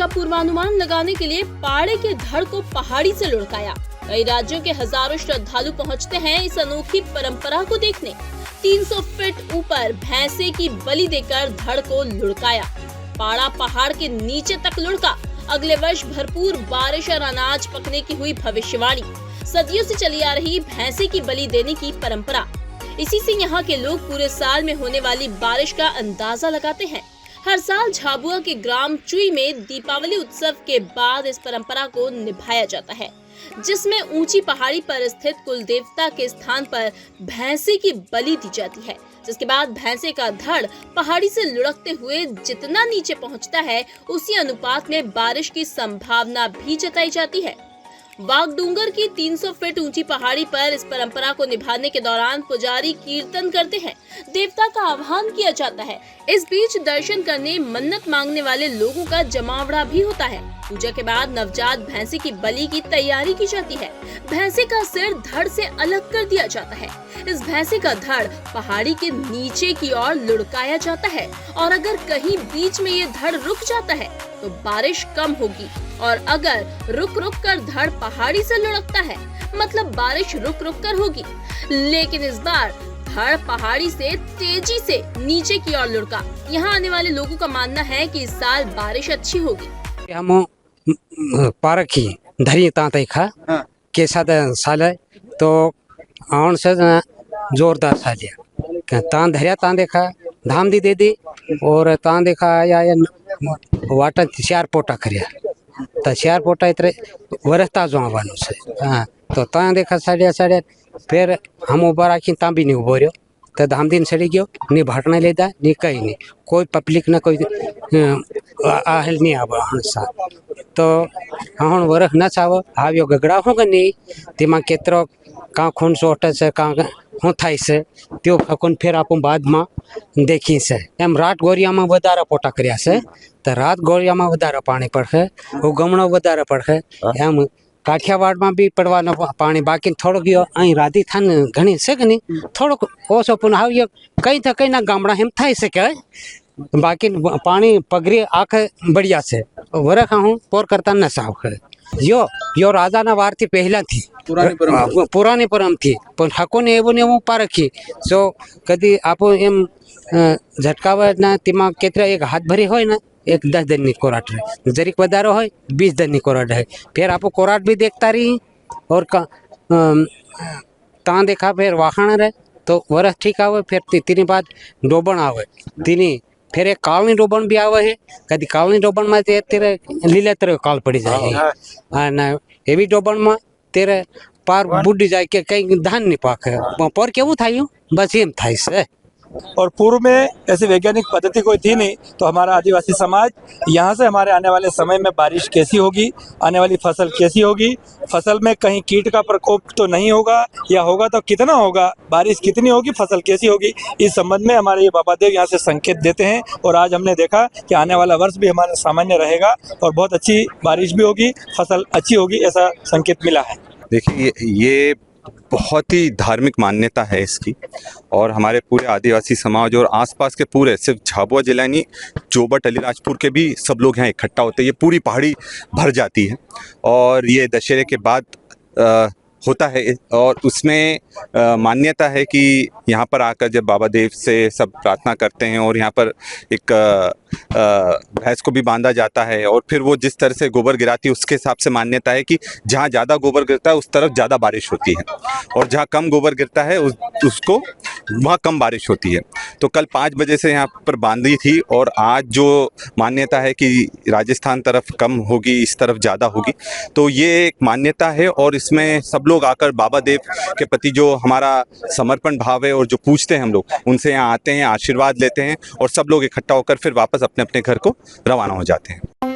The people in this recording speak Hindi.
का पूर्वानुमान लगाने के लिए पाड़े के धड़ को पहाड़ी से लुढ़काया। कई राज्यों के हजारों श्रद्धालु पहुंचते हैं इस अनोखी परंपरा को देखने। 300 फीट ऊपर भैंसे की बलि देकर धड़ को लुढ़काया। पाड़ा पहाड़ के नीचे तक लुढ़का। अगले वर्ष भरपूर बारिश और अनाज पकने की हुई भविष्यवाणी। सदियों से चली आ रही भैंसे की बलि देने की परंपरा, इसी से यहाँ के लोग पूरे साल में होने वाली बारिश का अंदाजा लगाते हैं। हर साल झाबुआ के ग्राम चुई में दीपावली उत्सव के बाद इस परंपरा को निभाया जाता है, जिसमें ऊंची पहाड़ी पर स्थित कुल देवता के स्थान पर भैंसे की बलि दी जाती है, जिसके बाद भैंसे का धड़ पहाड़ी से लुढ़कते हुए जितना नीचे पहुंचता है, उसी अनुपात में बारिश की संभावना भी जताई जाती है। वागडूंगर की 300 फीट ऊंची पहाड़ी पर इस परंपरा को निभाने के दौरान पुजारी कीर्तन करते हैं, देवता का आह्वान किया जाता है। इस बीच दर्शन करने मन्नत मांगने वाले लोगों का जमावड़ा भी होता है। पूजा के बाद नवजात भैंसे की बलि की तैयारी की जाती है। भैंसे का सिर धड़ से अलग कर दिया जाता है। इस भैंसे का धड़ पहाड़ी के नीचे की ओर लुढ़काया जाता है और अगर कहीं बीच में ये धड़ रुक जाता है तो बारिश कम होगी, और अगर रुक रुक कर धड़ पहाड़ी से लुढ़कता है मतलब बारिश रुक रुक कर होगी। लेकिन इस बार धड़ पहाड़ी से तेजी से नीचे की ओर लुढ़का। यहाँ आने वाले लोगों का मानना है कि इस साल बारिश अच्छी होगी। हम पारखी धरी तांत खा के साथ साल तो आउन से जोरदार सालिया तां धरिया तां देखा धाम दी दे दी और तां देखा या वाटा 4 पोटा करिया तो 4 पोटा इतरे वरसता जो आवानो से हाँ तो तां देखा साड़िया साड़िया फिर हम उबा राखी तां भी नहीं उभो रहो तो धाम दिन सड़ी गयो नहीं भाटना लेदा नहीं कहीं नहीं कोई पब्लिक ना कोई आहल नहीं आवा सा तो हम वरख न चाव हाव्यो गगड़ा होगा नहीं तेमा केतरो का खून सोटे से का हूँ थाई से त्यो फकुन फिर आप बाद में देखी से एम रात गोरिया में वधारा पोटा कर्या से तो रात गोरिया में वधारा पानी पड़े वो गमणो वधारा पड़े एम काठियावाड़ में भी पड़वानो पानी बाकी थोड़ो गयो अँ राजस्थान घनी से कि नहीं थोड़ो ओसो पुनः हाव्यो कहीं तो कहीं ना गामड़ा हेम थाई से क्या बाकी पानी पगरी आख बढ़िया से वरख हूँ पोर करता न साव यो राजा ना वार थी पहला थी पुरानी परम थी पण हको ने एवं एवं पारखी सो कदी आप एम झटकावा ना तिमा केतरा एक हाथ भरी होय ना एक 10 दिन नी कोराट रहे जरीक वधारो होय 20 दिन नी कोराट है फिर आप कोराट भी देखता रही और ता देखा फिर वाहन रहे तो वरस ठीक आवे फिर तीनी बाद डोबण आवे तीनी फिर एक कालनी डोबण भी आवे है कदी कालनी डोबण में तेरे लीले तरह काल पड़ी जाए ना एवी डोबण में तेरे पार बुढ़ी जाए के कहीं धान नहीं पाके पर केवू थायू बस एम थाई से। और पूर्व में ऐसी वैज्ञानिक पद्धति कोई थी नहीं तो हमारा आदिवासी समाज यहाँ से हमारे आने वाले समय में बारिश कैसी होगी, आने वाली फसल कैसी होगी, फसल में कहीं कीट का प्रकोप तो नहीं होगा या होगा तो कितना होगा, बारिश कितनी होगी, फसल कैसी होगी, इस संबंध में हमारे ये बाबा देव यहाँ से संकेत देते हैं। और आज हमने देखा कि आने वाला वर्ष भी हमारा सामान्य रहेगा और बहुत अच्छी बारिश भी होगी, फसल अच्छी होगी, ऐसा संकेत मिला है। देखिए ये बहुत ही धार्मिक मान्यता है इसकी और हमारे पूरे आदिवासी समाज और आसपास के पूरे सिर्फ झाबुआ जिला नहीं जोबट अलीराजपुर के भी सब लोग यहाँ इकट्ठा होते हैं। ये पूरी पहाड़ी भर जाती है और ये दशहरे के बाद होता है और उसमें मान्यता है कि यहाँ पर आकर जब बाबा देव से सब प्रार्थना करते हैं और यहाँ पर एक भैंस को भी बांधा जाता है और फिर वो जिस तरह से गोबर गिराती है उसके हिसाब से मान्यता है कि जहाँ ज़्यादा गोबर गिरता है उस तरफ ज़्यादा बारिश होती है और जहाँ कम गोबर गिरता है उसको वहाँ कम बारिश होती है। तो कल 5 बजे से यहाँ पर बांधी थी और आज जो मान्यता है कि राजस्थान तरफ कम होगी, इस तरफ ज़्यादा होगी, तो ये एक मान्यता है और इसमें सब लोग आकर बाबा देव के प्रति जो हमारा समर्पण भाव है और जो पूछते हैं हम लोग उनसे यहाँ आते हैं, आशीर्वाद लेते हैं और सब लोग इकट्ठा होकर फिर वापस अपने अपने घर को रवाना हो जाते हैं।